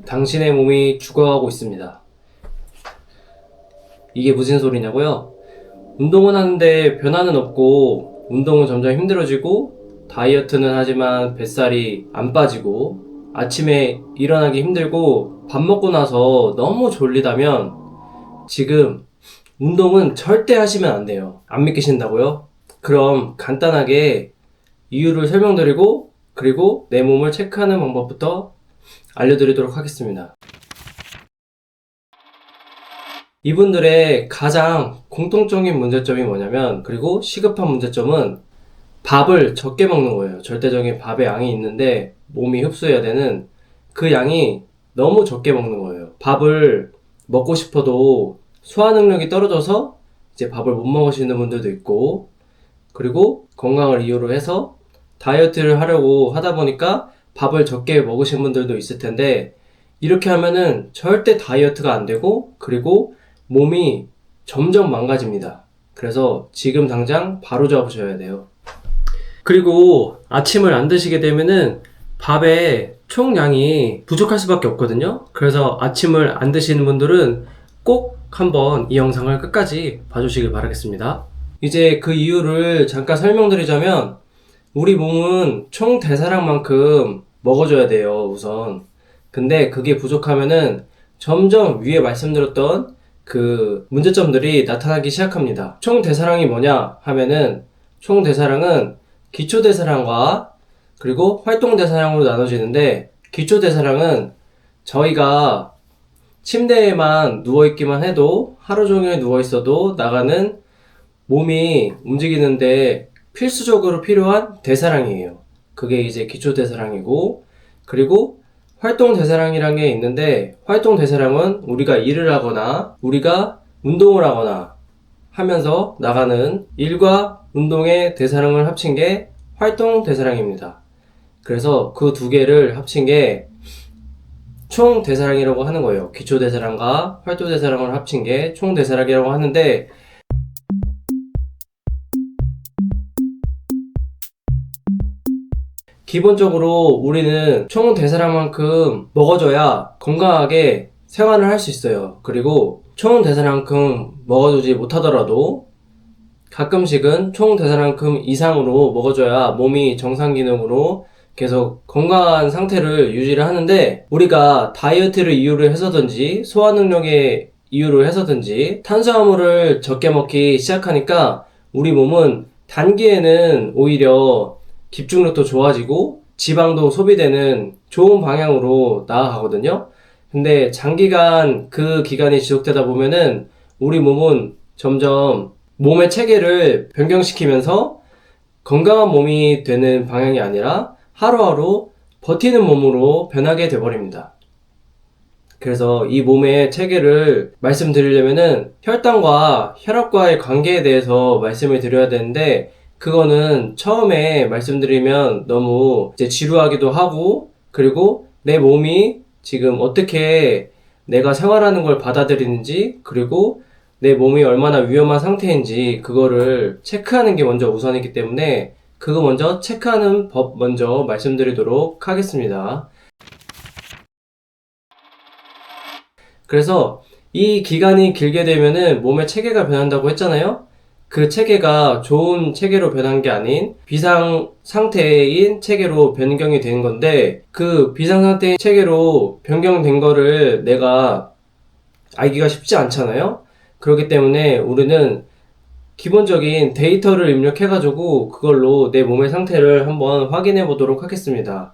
당신의 몸이 죽어가고 있습니다. 이게 무슨 소리냐고요? 운동은 하는데 변화는 없고, 운동은 점점 힘들어지고, 다이어트는 하지만 뱃살이 안 빠지고, 아침에 일어나기 힘들고, 밥 먹고 나서 너무 졸리다면, 지금 운동은 절대 하시면 안 돼요. 안 믿기신다고요? 그럼 간단하게 이유를 설명드리고, 그리고 내 몸을 체크하는 방법부터 알려드리도록 하겠습니다. 이분들의 가장 공통적인 문제점이 뭐냐면, 그리고 시급한 문제점은 밥을 적게 먹는 거예요. 절대적인 밥의 양이 있는데 몸이 흡수해야 되는 그 양이 너무 적게 먹는 거예요. 밥을 먹고 싶어도 소화 능력이 떨어져서 이제 밥을 못 먹으시는 분들도 있고, 그리고 건강을 이유로 해서 다이어트를 하려고 하다 보니까 밥을 적게 먹으신 분들도 있을 텐데, 이렇게 하면은 절대 다이어트가 안 되고, 그리고 몸이 점점 망가집니다. 그래서 지금 당장 바로 잡으셔야 돼요. 그리고 아침을 안 드시게 되면은 밥의 총량이 부족할 수밖에 없거든요. 그래서 아침을 안 드시는 분들은 꼭 한번 이 영상을 끝까지 봐주시길 바라겠습니다. 이제 그 이유를 잠깐 설명드리자면, 우리 몸은 총 대사량만큼 먹어줘야 돼요, 우선. 근데 그게 부족하면은 점점 위에 말씀드렸던 그 문제점들이 나타나기 시작합니다. 총 대사량이 뭐냐 하면은, 총 대사량은 기초 대사량과 그리고 활동 대사량으로 나눠지는데, 기초 대사량은 저희가 침대에만 누워있기만 해도, 하루 종일 누워있어도 나가는 몸이 움직이는데 필수적으로 필요한 대사량이에요. 그게 이제 기초 대사량이고, 그리고 활동 대사량이란 게 있는데, 활동 대사량은 우리가 일을 하거나 우리가 운동을 하거나 하면서 나가는 일과 운동의 대사량을 합친 게 활동 대사량입니다. 그래서 그 두 개를 합친 게 총 대사량이라고 하는 거예요. 기초 대사량과 활동 대사량을 합친 게 총 대사량이라고 하는데, 기본적으로 우리는 총 대사량만큼 먹어줘야 건강하게 생활을 할 수 있어요. 그리고 총 대사량만큼 먹어주지 못하더라도 가끔씩은 총 대사량만큼 이상으로 먹어줘야 몸이 정상 기능으로 계속 건강한 상태를 유지를 하는데, 우리가 다이어트를 이유로 해서든지 소화 능력의 이유로 해서든지 탄수화물을 적게 먹기 시작하니까 우리 몸은 단기에는 오히려 집중력도 좋아지고 지방도 소비되는 좋은 방향으로 나아가거든요. 근데 장기간 그 기간이 지속되다 보면은 우리 몸은 점점 몸의 체계를 변경시키면서 건강한 몸이 되는 방향이 아니라 하루하루 버티는 몸으로 변하게 돼버립니다. 그래서 이 몸의 체계를 말씀드리려면은 혈당과 혈압과의 관계에 대해서 말씀을 드려야 되는데, 그거는 처음에 말씀드리면 너무 이제 지루하기도 하고, 그리고 내 몸이 지금 어떻게 내가 생활하는 걸 받아들이는지, 그리고 내 몸이 얼마나 위험한 상태인지 그거를 체크하는 게 먼저 우선이기 때문에 그거 먼저 체크하는 법 먼저 말씀드리도록 하겠습니다. 그래서 이 기간이 길게 되면은 몸의 체계가 변한다고 했잖아요. 그 체계가 좋은 체계로 변한 게 아닌 비상 상태인 체계로 변경이 되는 건데, 그 비상 상태인 체계로 변경된 거를 내가 알기가 쉽지 않잖아요. 그렇기 때문에 우리는 기본적인 데이터를 입력해가지고 그걸로 내 몸의 상태를 한번 확인해 보도록 하겠습니다.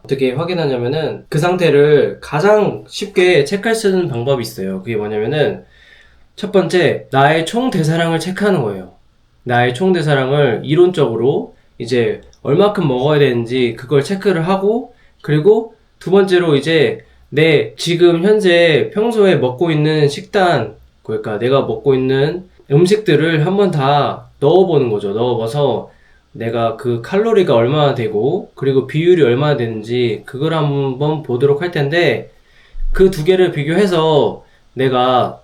어떻게 확인하냐면은, 그 상태를 가장 쉽게 체크할 수 있는 방법이 있어요. 그게 뭐냐면은, 첫 번째, 나의 총 대사량을 체크하는 거예요. 나의 총 대사량을 이론적으로 이제 얼마큼 먹어야 되는지 그걸 체크를 하고, 그리고 두 번째로 이제 내 지금 현재 평소에 먹고 있는 식단, 그러니까 내가 먹고 있는 음식들을 한번 다 넣어보는 거죠. 넣어봐서 내가 그 칼로리가 얼마나 되고, 그리고 비율이 얼마나 되는지 그걸 한번 보도록 할 텐데, 그 두 개를 비교해서 내가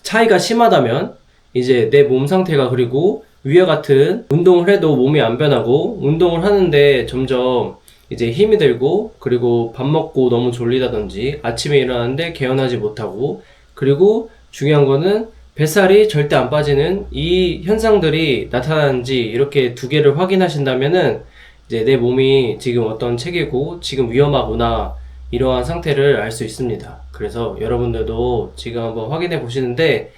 차이가 심하다면 이제 내 몸 상태가, 그리고 위와 같은 운동을 해도 몸이 안 변하고 운동을 하는데 점점 이제 힘이 들고, 그리고 밥 먹고 너무 졸리다든지 아침에 일어나는데 개운하지 못하고, 그리고 중요한 거는 뱃살이 절대 안 빠지는 이 현상들이 나타나는지 이렇게 두 개를 확인하신다면은 이제 내 몸이 지금 어떤 체계고 지금 위험하구나 이러한 상태를 알 수 있습니다. 그래서 여러분들도 지금 한번 확인해 보시는데,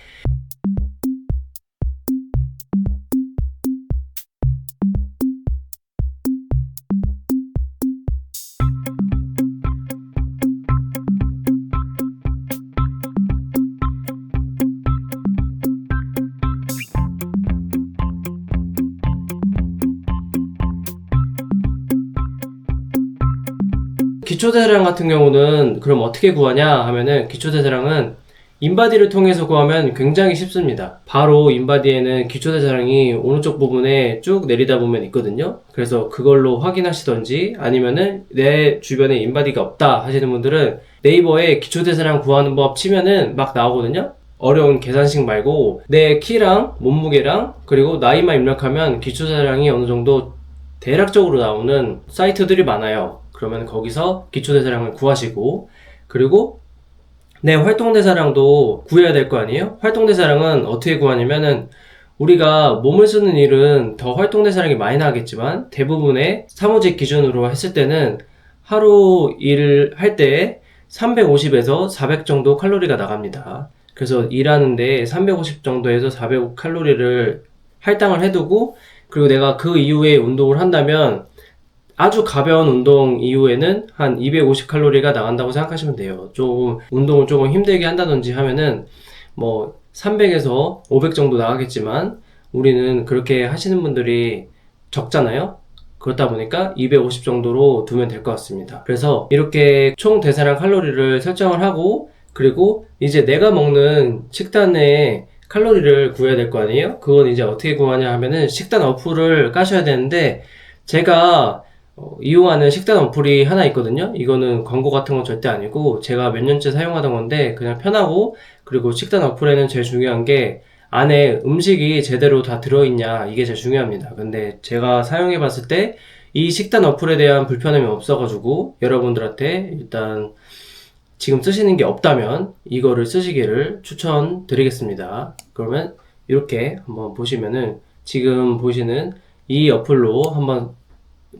기초대사량 같은 경우는 그럼 어떻게 구하냐 하면은, 기초대사량은 인바디를 통해서 구하면 굉장히 쉽습니다. 바로 인바디에는 기초대사량이 오른쪽 부분에 쭉 내리다 보면 있거든요. 그래서 그걸로 확인하시던지, 아니면은 내 주변에 인바디가 없다 하시는 분들은 네이버에 기초대사량 구하는 법 치면은 막 나오거든요. 어려운 계산식 말고 내 키랑 몸무게랑 그리고 나이만 입력하면 기초대사량이 어느 정도 대략적으로 나오는 사이트들이 많아요. 그러면 거기서 기초대사량을 구하시고, 그리고 내 활동대사량도 구해야 될 거 아니에요? 활동대사량은 어떻게 구하냐면은, 우리가 몸을 쓰는 일은 더 활동대사량이 많이 나겠지만 대부분의 사무직 기준으로 했을 때는 하루 일을 할 때 350에서 400 정도 칼로리가 나갑니다. 그래서 일하는데 350 정도에서 400 칼로리를 할당을 해두고, 그리고 내가 그 이후에 운동을 한다면 아주 가벼운 운동 이후에는 한 250칼로리가 나간다고 생각하시면 돼요. 조금 운동을 조금 힘들게 한다든지 하면은 뭐 300에서 500 정도 나가겠지만, 우리는 그렇게 하시는 분들이 적잖아요. 그렇다 보니까 250 정도로 두면 될 것 같습니다. 그래서 이렇게 총 대사량 칼로리를 설정을 하고, 그리고 이제 내가 먹는 식단의 칼로리를 구해야 될 거 아니에요? 그건 이제 어떻게 구하냐 하면은 식단 어플을 까셔야 되는데, 제가 이용하는 식단 어플이 하나 있거든요. 이거는 광고 같은 건 절대 아니고 제가 몇 년째 사용하던 건데 그냥 편하고, 그리고 식단 어플에는 제일 중요한 게 안에 음식이 제대로 다 들어있냐, 이게 제일 중요합니다. 근데 제가 사용해 봤을 때 이 식단 어플에 대한 불편함이 없어가지고 여러분들한테 일단 지금 쓰시는 게 없다면 이거를 쓰시기를 추천드리겠습니다. 그러면 이렇게 한번 보시면은 지금 보시는 이 어플로 한번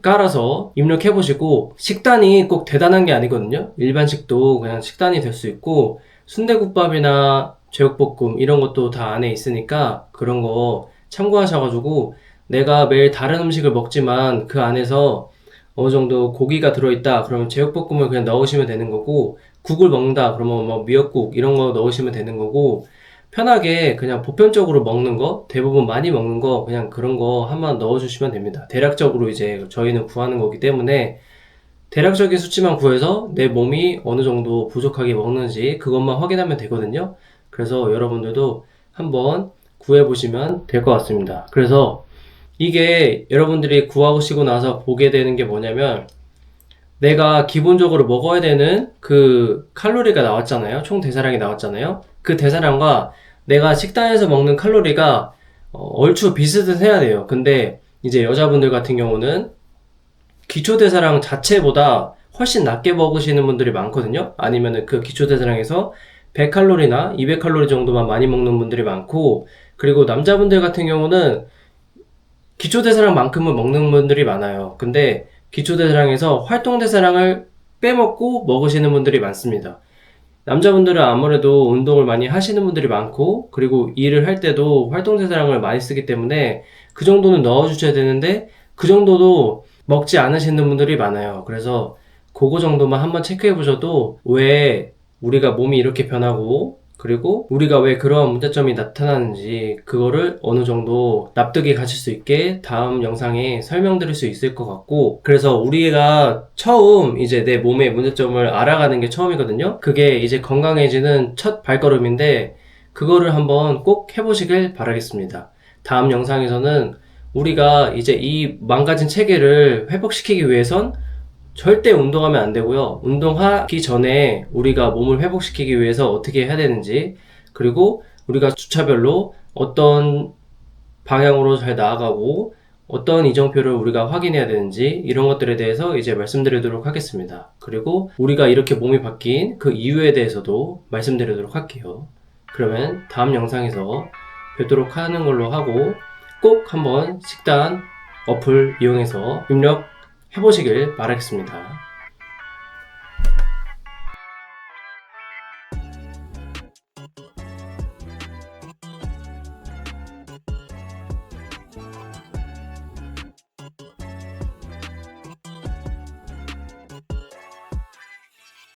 깔아서 입력해 보시고, 식단이 꼭 대단한 게 아니거든요. 일반식도 그냥 식단이 될 수 있고, 순대국밥이나 제육볶음 이런 것도 다 안에 있으니까 그런 거 참고하셔가지고, 내가 매일 다른 음식을 먹지만 그 안에서 어느 정도 고기가 들어있다 그러면 제육볶음을 그냥 넣으시면 되는 거고, 국을 먹는다 그러면 뭐 미역국 이런 거 넣으시면 되는 거고, 편하게 그냥 보편적으로 먹는 거, 대부분 많이 먹는 거, 그냥 그런 거 한번 넣어주시면 됩니다. 대략적으로 이제 저희는 구하는 거기 때문에 대략적인 수치만 구해서 내 몸이 어느 정도 부족하게 먹는지 그것만 확인하면 되거든요. 그래서 여러분들도 한번 구해보시면 될 것 같습니다. 그래서 이게 여러분들이 구하시고 나서 보게 되는 게 뭐냐면, 내가 기본적으로 먹어야 되는 그 칼로리가 나왔잖아요. 총 대사량이 나왔잖아요. 그 대사량과 내가 식단에서 먹는 칼로리가 얼추 비슷해야 돼요. 근데 이제 여자분들 같은 경우는 기초대사량 자체보다 훨씬 낮게 먹으시는 분들이 많거든요. 아니면은 그 기초대사량에서 100칼로리나 200칼로리 정도만 많이 먹는 분들이 많고, 그리고 남자분들 같은 경우는 기초대사량만큼은 먹는 분들이 많아요. 근데 기초대사량에서 활동대사량을 빼먹고 먹으시는 분들이 많습니다. 남자분들은 아무래도 운동을 많이 하시는 분들이 많고, 그리고 일을 할 때도 활동대사량을 많이 쓰기 때문에 그 정도는 넣어주셔야 되는데, 그 정도도 먹지 않으시는 분들이 많아요. 그래서 그거 정도만 한번 체크해 보셔도 왜 우리가 몸이 이렇게 변하고, 그리고 우리가 왜 그러한 문제점이 나타나는지 그거를 어느 정도 납득이 가실 수 있게 다음 영상에 설명드릴 수 있을 것 같고, 그래서 우리가 처음 이제 내 몸의 문제점을 알아가는 게 처음이거든요. 그게 이제 건강해지는 첫 발걸음인데, 그거를 한번 꼭 해보시길 바라겠습니다. 다음 영상에서는 우리가 이제 이 망가진 체계를 회복시키기 위해선 절대 운동하면 안 되고요. 운동하기 전에 우리가 몸을 회복시키기 위해서 어떻게 해야 되는지, 그리고 우리가 주차별로 어떤 방향으로 잘 나아가고 어떤 이정표를 우리가 확인해야 되는지 이런 것들에 대해서 이제 말씀드리도록 하겠습니다. 그리고 우리가 이렇게 몸이 바뀐 그 이유에 대해서도 말씀드리도록 할게요. 그러면 다음 영상에서 뵙도록 하는 걸로 하고 꼭 한번 식단 어플 이용해서 입력해 보시길 바라겠습니다.